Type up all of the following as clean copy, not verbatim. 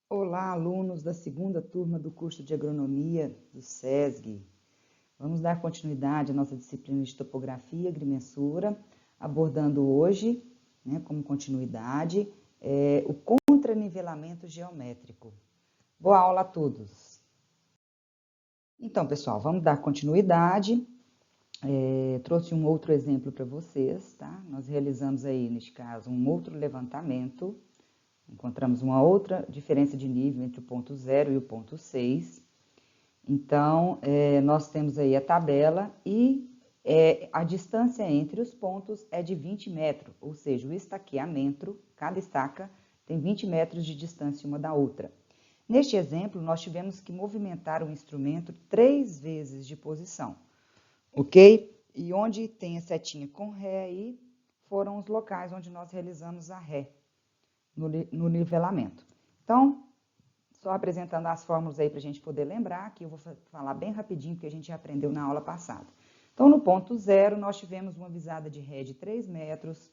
Olá, alunos da segunda turma do curso de Agronomia do SESG. Vamos dar continuidade à nossa disciplina de Topografia e Agrimensura, abordando hoje, como continuidade, o contranivelamento geométrico. Boa aula a todos! Então, pessoal, vamos dar continuidade. Trouxe um outro exemplo para vocês, tá? Nós realizamos aí, neste caso, um outro levantamento. Encontramos uma outra diferença de nível entre o ponto 0 e o ponto 6. Então, nós temos aí a tabela e a distância entre os pontos é de 20 metros, ou seja, o estaqueamento, cada estaca tem 20 metros de distância uma da outra. Neste exemplo, nós tivemos que movimentar o instrumento 3 vezes de posição, ok? E onde tem a setinha com ré aí, foram os locais onde nós realizamos a ré no nivelamento. Então, só apresentando as fórmulas aí para a gente poder lembrar, que eu vou falar bem rapidinho, porque a gente já aprendeu na aula passada. Então, no ponto 0, nós tivemos uma visada de ré de 3 metros,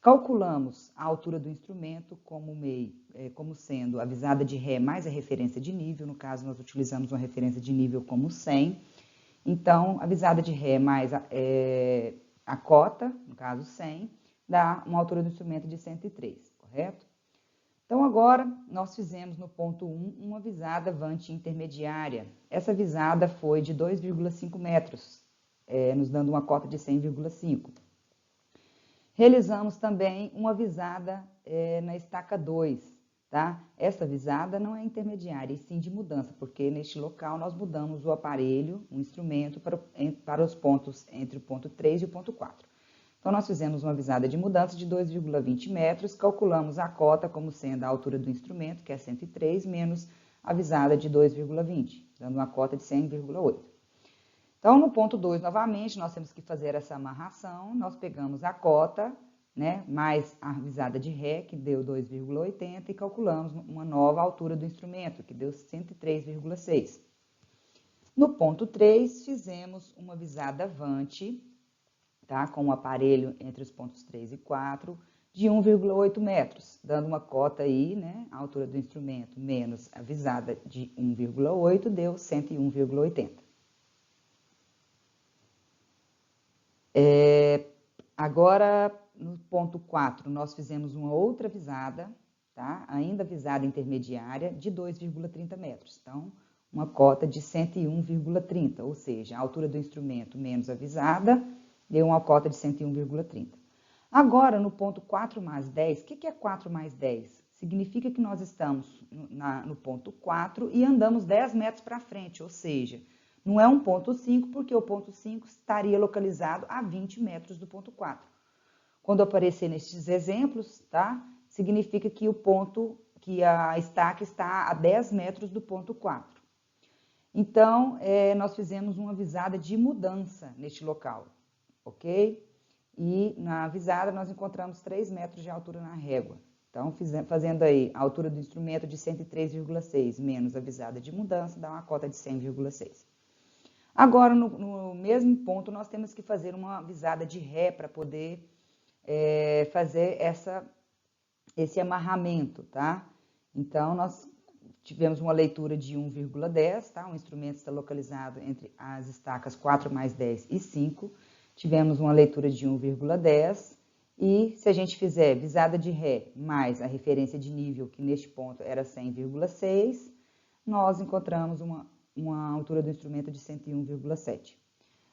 calculamos a altura do instrumento como sendo a visada de ré mais a referência de nível, no caso nós utilizamos uma referência de nível como 100, então a visada de ré mais a cota, no caso 100, dá uma altura do instrumento de 103, correto? Então, agora, nós fizemos no ponto 1 uma visada vante intermediária. Essa visada foi de 2,5 metros, nos dando uma cota de 100,5. Realizamos também uma visada na estaca 2, tá? Essa visada não é intermediária, e sim de mudança, porque neste local nós mudamos o aparelho, o instrumento, para os pontos entre o ponto 3 e o ponto 4. Então, nós fizemos uma visada de mudança de 2,20 metros, calculamos a cota como sendo a altura do instrumento, que é 103, menos a visada de 2,20, dando uma cota de 100,8. Então, no ponto 2, novamente, nós temos que fazer essa amarração, nós pegamos a cota, mais a visada de ré, que deu 2,80, e calculamos uma nova altura do instrumento, que deu 103,6. No ponto 3, fizemos uma visada avante, tá? Com o aparelho entre os pontos 3 e 4, de 1,8 metros, dando uma cota aí, a altura do instrumento menos a visada de 1,8, deu 101,80. Agora, no ponto 4, nós fizemos uma outra visada, tá? Ainda visada intermediária, de 2,30 metros. Então, uma cota de 101,30, ou seja, a altura do instrumento menos a visada, deu uma cota de 101,30. Agora, no ponto 4 mais 10, o que é 4 mais 10? Significa que nós estamos no ponto 4 e andamos 10 metros para frente, ou seja, não é um ponto 5, porque o ponto 5 estaria localizado a 20 metros do ponto 4. Quando aparecer nestes exemplos, tá? Significa que a estaca está a 10 metros do ponto 4. Então, nós fizemos uma visada de mudança neste local, ok? E na visada nós encontramos 3 metros de altura na régua. Então, fazendo aí a altura do instrumento de 103,6 menos a visada de mudança, dá uma cota de 100,6. Agora, no mesmo ponto, nós temos que fazer uma visada de ré para poder fazer esse amarramento, tá? Então, nós tivemos uma leitura de 1,10, tá? O instrumento está localizado entre as estacas 4 mais 10 e 5. Tivemos uma leitura de 1,10 e se a gente fizer visada de ré mais a referência de nível, que neste ponto era 100,6, nós encontramos uma altura do instrumento de 101,7.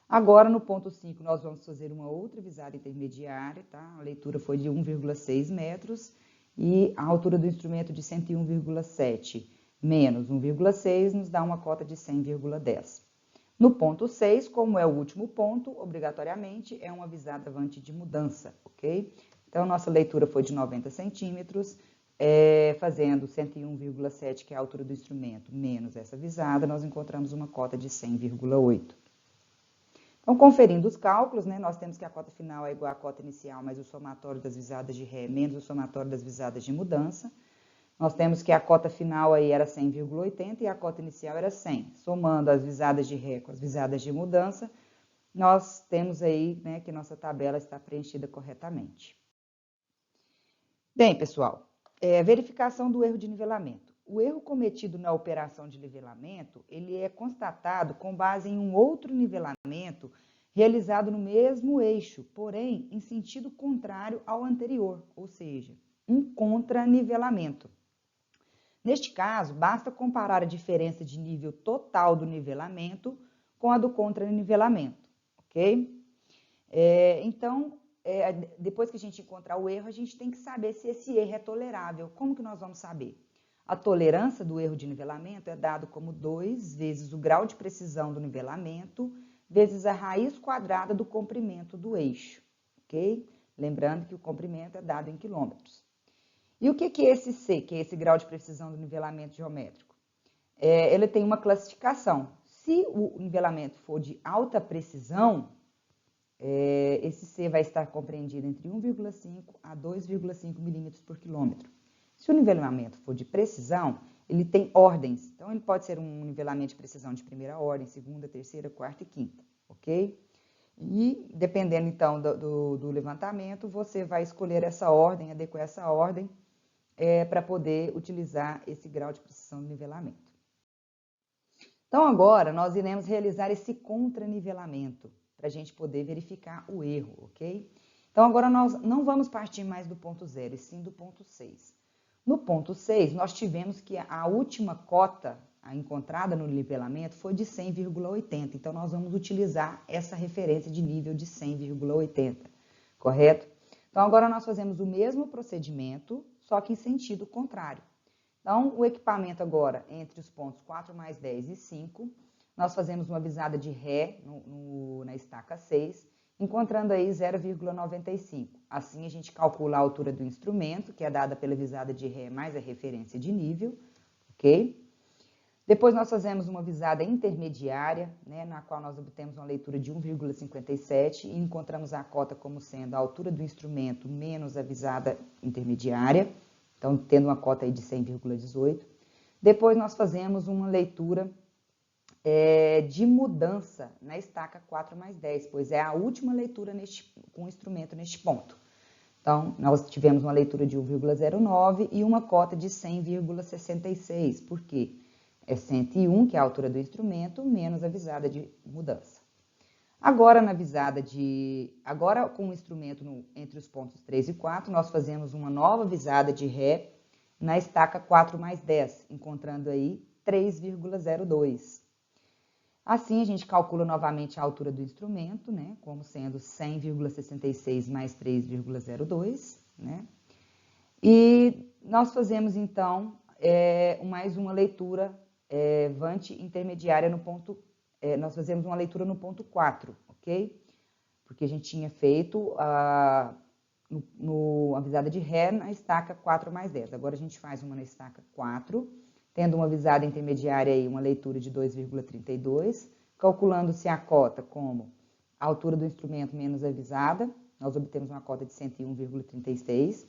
Agora, no ponto 5, nós vamos fazer uma outra visada intermediária, tá? A leitura foi de 1,6 metros e a altura do instrumento de 101,7 menos 1,6 nos dá uma cota de 100,10. No ponto 6, como é o último ponto, obrigatoriamente é uma visada avante de mudança, ok? Então, nossa leitura foi de 90 centímetros, fazendo 101,7, que é a altura do instrumento, menos essa visada, nós encontramos uma cota de 100,8. Então, conferindo os cálculos, nós temos que a cota final é igual à cota inicial, mais o somatório das visadas de ré, menos o somatório das visadas de mudança. Nós temos que a cota final aí era 100,80 e a cota inicial era 100. Somando as visadas de ré com as visadas de mudança, nós temos aí, que nossa tabela está preenchida corretamente. Bem, pessoal, verificação do erro de nivelamento. o erro cometido na operação de nivelamento, ele é constatado com base em um outro nivelamento realizado no mesmo eixo, porém em sentido contrário ao anterior, ou seja, um contranivelamento. Neste caso, basta comparar a diferença de nível total do nivelamento com a do contranivelamento, ok? Depois que a gente encontrar o erro, a gente tem que saber se esse erro é tolerável. Como que nós vamos saber? A tolerância do erro de nivelamento é dado como 2 vezes o grau de precisão do nivelamento vezes a raiz quadrada do comprimento do eixo, ok? Lembrando que o comprimento é dado em quilômetros. E o que é esse C, que é esse grau de precisão do nivelamento geométrico? Ele tem uma classificação. Se o nivelamento for de alta precisão, esse C vai estar compreendido entre 1,5 a 2,5 milímetros por quilômetro. Se o nivelamento for de precisão, ele tem ordens. Então, ele pode ser um nivelamento de precisão de primeira ordem, segunda, terceira, quarta e quinta, ok? E, dependendo, então, do levantamento, você vai escolher essa ordem, adequar essa ordem, para poder utilizar esse grau de precisão do nivelamento. Então, agora, nós iremos realizar esse contranivelamento, para a gente poder verificar o erro, ok? Então, agora nós não vamos partir mais do ponto 0, e sim do ponto 6. No ponto 6, nós tivemos que a última cota encontrada no nivelamento foi de 100,80. Então, nós vamos utilizar essa referência de nível de 100,80, correto? Então, agora nós fazemos o mesmo procedimento, só que em sentido contrário. Então, o equipamento agora, entre os pontos 4 mais 10 e 5, nós fazemos uma visada de Ré na estaca 6, encontrando aí 0,95. Assim, a gente calcula a altura do instrumento, que é dada pela visada de Ré mais a referência de nível, ok? Depois, nós fazemos uma visada intermediária, né, na qual nós obtemos uma leitura de 1,57 e encontramos a cota como sendo a altura do instrumento menos a visada intermediária, então, tendo uma cota aí de 100,18. Depois, nós fazemos uma leitura de mudança na estaca 4 mais 10, pois é a última leitura com o instrumento neste ponto. Então, nós tivemos uma leitura de 1,09 e uma cota de 100,66, por quê? É 101, que é a altura do instrumento, menos a visada de mudança. Agora, agora com o instrumento entre os pontos 3 e 4, nós fazemos uma nova visada de Ré na estaca 4 mais 10, encontrando aí 3,02. Assim, a gente calcula novamente a altura do instrumento, né, como sendo 100,66 mais 3,02, né? E nós fazemos, então, mais uma leitura vante intermediária no ponto, nós fazemos uma leitura no ponto 4, ok? Porque a gente tinha feito a visada de Ré na estaca 4 mais 10. Agora a gente faz uma na estaca 4, tendo uma visada intermediária aí, uma leitura de 2,32, calculando-se a cota como a altura do instrumento menos a visada, nós obtemos uma cota de 101,36.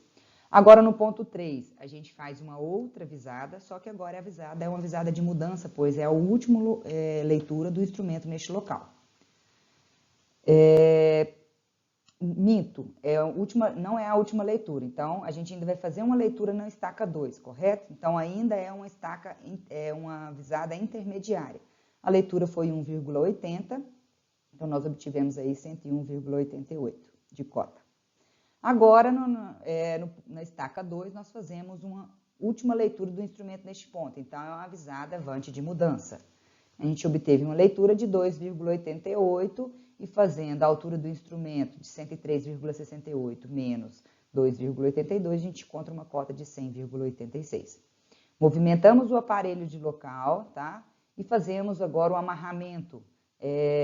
Agora, no ponto 3, a gente faz uma outra visada, só que agora a visada é uma visada de mudança, pois é a última leitura do instrumento neste local. Minto, não é a última leitura, então a gente ainda vai fazer uma leitura na estaca 2, correto? Então ainda é uma visada intermediária. A leitura foi 1,80, então nós obtivemos aí 101,88 de cota. Agora, na estaca 2, nós fazemos uma última leitura do instrumento neste ponto, então é uma visada vante de mudança. A gente obteve uma leitura de 2,88 e fazendo a altura do instrumento de 103,68 menos 2,82, a gente encontra uma cota de 100,86. Movimentamos o aparelho de local, tá? E fazemos agora o amarramento,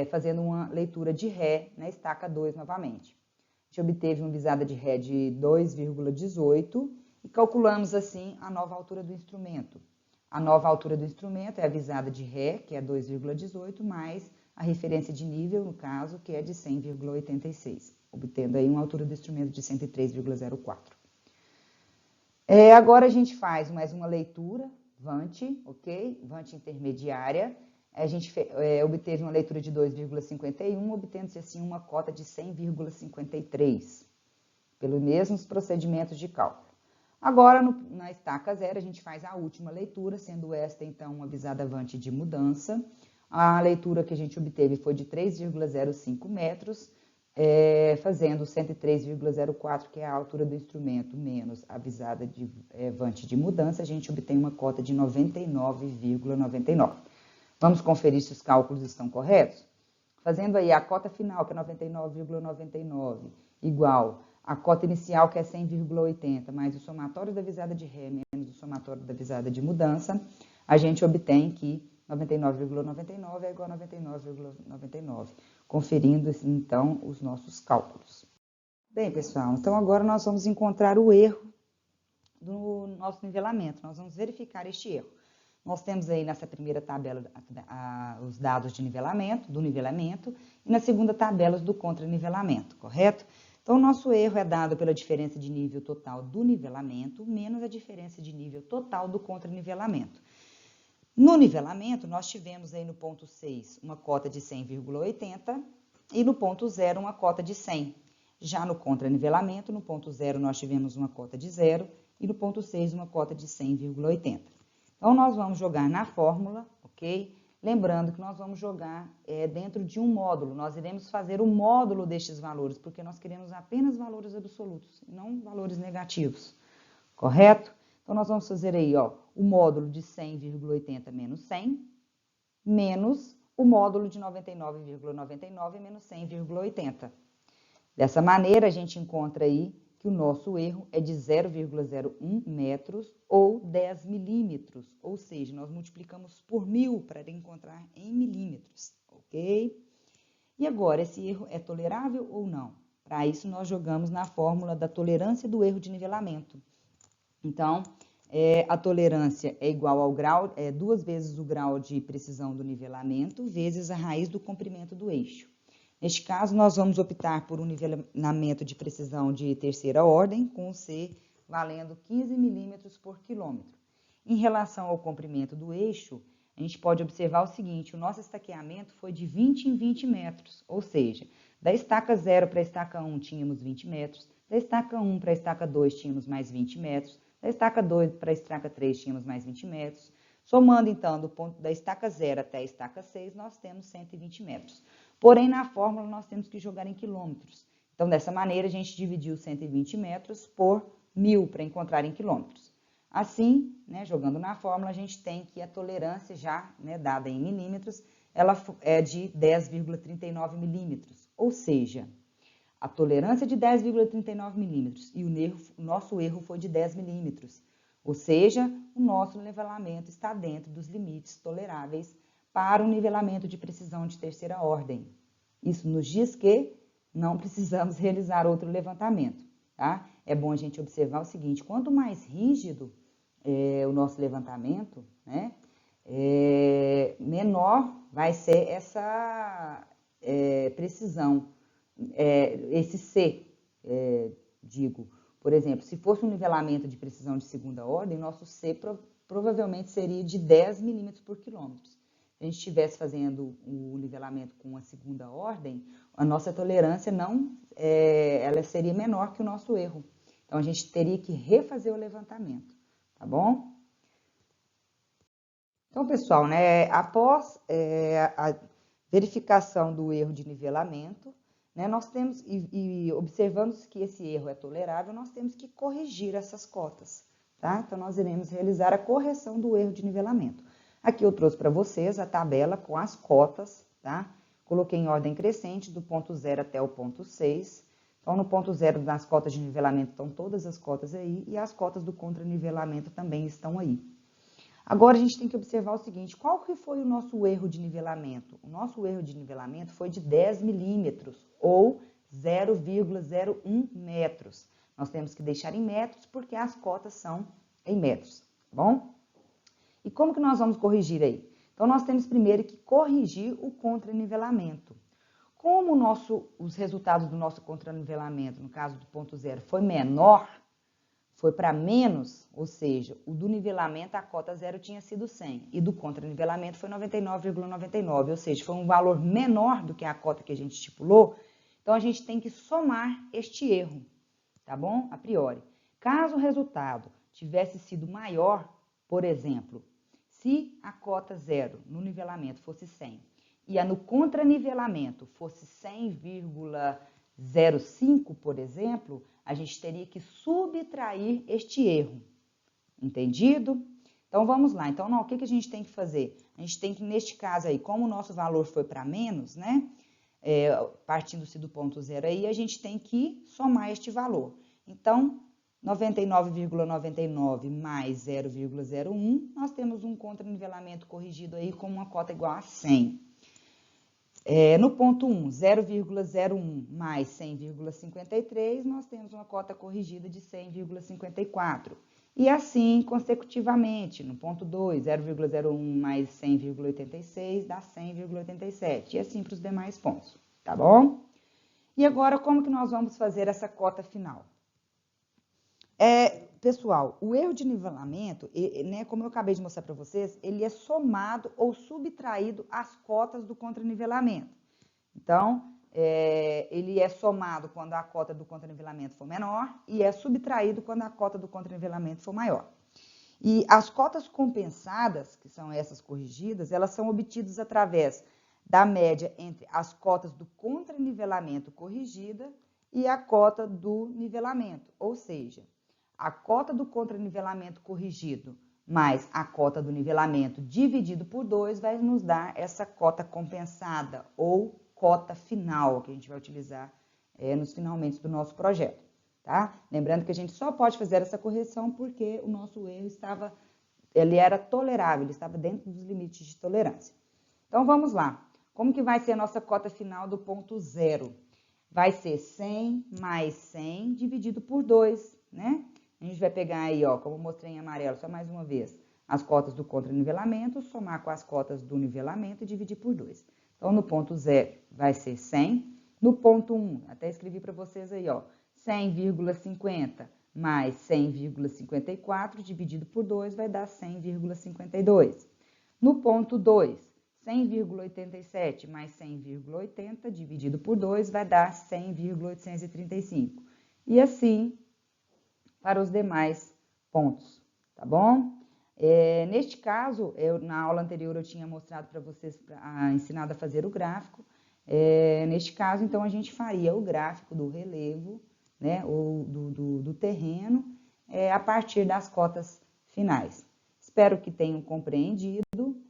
fazendo uma leitura de Ré na estaca 2 novamente. A gente obteve uma visada de Ré de 2,18 e calculamos assim a nova altura do instrumento. A nova altura do instrumento é a visada de Ré, que é 2,18, mais a referência de nível, no caso, que é de 100,86, obtendo aí uma altura do instrumento de 103,04. Agora a gente faz mais uma leitura, vante, ok? Vante intermediária. A gente obteve uma leitura de 2,51, obtendo-se assim uma cota de 100,53, pelos mesmos procedimentos de cálculo. Agora, na estaca 0, a gente faz a última leitura, sendo esta, então, uma visada-avante de mudança. A leitura que a gente obteve foi de 3,05 metros, fazendo 103,04, que é a altura do instrumento, menos a visada-avante de mudança, a gente obtém uma cota de 99,99. Vamos conferir se os cálculos estão corretos? Fazendo aí a cota final, que é 99,99, igual a cota inicial, que é 100,80, mais o somatório da visada de ré menos o somatório da visada de mudança, a gente obtém que 99,99 é igual a 99,99, conferindo, então, os nossos cálculos. Bem, pessoal, então agora nós vamos encontrar o erro do nosso nivelamento. Nós vamos verificar este erro. Nós temos aí nessa primeira tabela os dados de nivelamento, do nivelamento, e na segunda tabela os do contranivelamento, correto? Então, o nosso erro é dado pela diferença de nível total do nivelamento menos a diferença de nível total do contranivelamento. No nivelamento, nós tivemos aí no ponto 6 uma cota de 100,80 e no ponto 0 uma cota de 100. Já no contranivelamento, no ponto 0 nós tivemos uma cota de 0 e no ponto 6 uma cota de 100,80. Então, nós vamos jogar na fórmula, ok? Lembrando que nós vamos jogar dentro de um módulo. Nós iremos fazer o módulo destes valores, porque nós queremos apenas valores absolutos, não valores negativos, correto? Então, nós vamos fazer aí, ó, o módulo de 100,80 menos 100, menos o módulo de 99,99 menos 100,80. Dessa maneira, a gente encontra aí que o nosso erro é de 0,01 metros ou 10 milímetros, ou seja, nós multiplicamos por 1000 para encontrar em milímetros, ok? E agora, esse erro é tolerável ou não? Para isso, nós jogamos na fórmula da tolerância do erro de nivelamento. Então, a tolerância é igual ao grau, 2 vezes o grau de precisão do nivelamento, vezes a raiz do comprimento do eixo. Neste caso, nós vamos optar por um nivelamento de precisão de terceira ordem, com C valendo 15 milímetros por quilômetro. Em relação ao comprimento do eixo, a gente pode observar o seguinte: o nosso estaqueamento foi de 20 em 20 metros, ou seja, da estaca 0 para a estaca 1 tínhamos 20 metros, da estaca 1 para a estaca 2 tínhamos mais 20 metros, da estaca 2 para a estaca 3 tínhamos mais 20 metros. Somando, então, do ponto da estaca 0 até a estaca 6, nós temos 120 metros. Porém, na fórmula, nós temos que jogar em quilômetros. Então, dessa maneira, a gente dividiu 120 metros por 1000 para encontrar em quilômetros. Assim, né, jogando na fórmula, a gente tem que a tolerância já, né, dada em milímetros, ela é de 10,39 milímetros. Ou seja, a tolerância de 10,39 milímetros e o nosso erro foi de 10 milímetros. Ou seja, o nosso nivelamento está dentro dos limites toleráveis para o nivelamento de precisão de terceira ordem. Isso nos diz que não precisamos realizar outro levantamento, tá? É bom a gente observar o seguinte: quanto mais rígido o nosso levantamento, né, menor vai ser essa precisão, esse C, digo. Por exemplo, se fosse um nivelamento de precisão de segunda ordem, nosso C provavelmente seria de 10 milímetros por quilômetro. Se a gente estivesse fazendo o nivelamento com a segunda ordem, a nossa tolerância ela seria menor que o nosso erro. Então, a gente teria que refazer o levantamento, tá bom? Então, pessoal, né, após a verificação do erro de nivelamento, né, nós temos, e observamos que esse erro é tolerável, nós temos que corrigir essas cotas, tá? Então, nós iremos realizar a correção do erro de nivelamento. Aqui eu trouxe para vocês a tabela com as cotas, tá? Coloquei em ordem crescente, do ponto 0 até o ponto 6. Então, no ponto 0 das cotas de nivelamento estão todas as cotas aí, e as cotas do contranivelamento também estão aí. Agora, a gente tem que observar o seguinte: qual que foi o nosso erro de nivelamento? O nosso erro de nivelamento foi de 10 milímetros, ou 0,01 metros. Nós temos que deixar em metros, porque as cotas são em metros, tá bom? E como que nós vamos corrigir aí? Então, nós temos primeiro que corrigir o contranivelamento. Como os resultados do nosso contranivelamento, no caso do ponto 0, foi menor, foi para menos, ou seja, o do nivelamento, a cota 0 tinha sido 100, e do contranivelamento foi 99,99, ou seja, foi um valor menor do que a cota que a gente estipulou. Então, a gente tem que somar este erro, tá bom? A priori. Caso o resultado tivesse sido maior, por exemplo, se a cota 0 no nivelamento fosse 100 e a no contranivelamento fosse 100,05, por exemplo, a gente teria que subtrair este erro. Entendido? Então, vamos lá. Então, o que a gente tem que fazer? A gente tem que, neste caso aí, como o nosso valor foi para menos, né? Partindo-se do ponto 0 aí, a gente tem que somar este valor. Então, 99,99 mais 0,01, nós temos um contranivelamento corrigido aí com uma cota igual a 100. No ponto 1, 0,01 mais 100,53, nós temos uma cota corrigida de 100,54. E assim, consecutivamente, no ponto 2, 0,01 mais 100,86 dá 100,87. E assim para os demais pontos, tá bom? E agora, como que nós vamos fazer essa cota final? Pessoal, o erro de nivelamento, né, como eu acabei de mostrar para vocês, ele é somado ou subtraído às cotas do contranivelamento. Então, ele é somado quando a cota do contranivelamento for menor e é subtraído quando a cota do contranivelamento for maior. E as cotas compensadas, que são essas corrigidas, elas são obtidas através da média entre as cotas do contranivelamento corrigida e a cota do nivelamento, ou seja, a cota do contranivelamento corrigido mais a cota do nivelamento dividido por 2 vai nos dar essa cota compensada ou cota final, que a gente vai utilizar nos finalmente do nosso projeto, tá? Lembrando que a gente só pode fazer essa correção porque o nosso erro ele era tolerável, ele estava dentro dos limites de tolerância. Então, vamos lá. Como que vai ser a nossa cota final do ponto 0? Vai ser 100 mais 100 dividido por 2, né? A gente vai pegar aí, ó, como eu mostrei em amarelo, só mais uma vez, as cotas do contranivelamento, somar com as cotas do nivelamento e dividir por 2. Então, no ponto 0 vai ser 100. No ponto 1, até escrevi para vocês aí, ó, 100,50 mais 100,54 dividido por 2 vai dar 100,52. No ponto 2, 100,87 mais 100,80 dividido por 2 vai dar 100,835. E assim para os demais pontos, tá bom? Neste caso, na aula anterior eu tinha mostrado para vocês, ensinado a fazer o gráfico. Neste caso, então, a gente faria o gráfico do relevo, né, ou do terreno, a partir das cotas finais. Espero que tenham compreendido,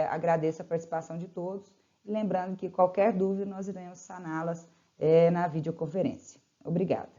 agradeço a participação de todos, lembrando que qualquer dúvida nós iremos saná-las na videoconferência. Obrigada.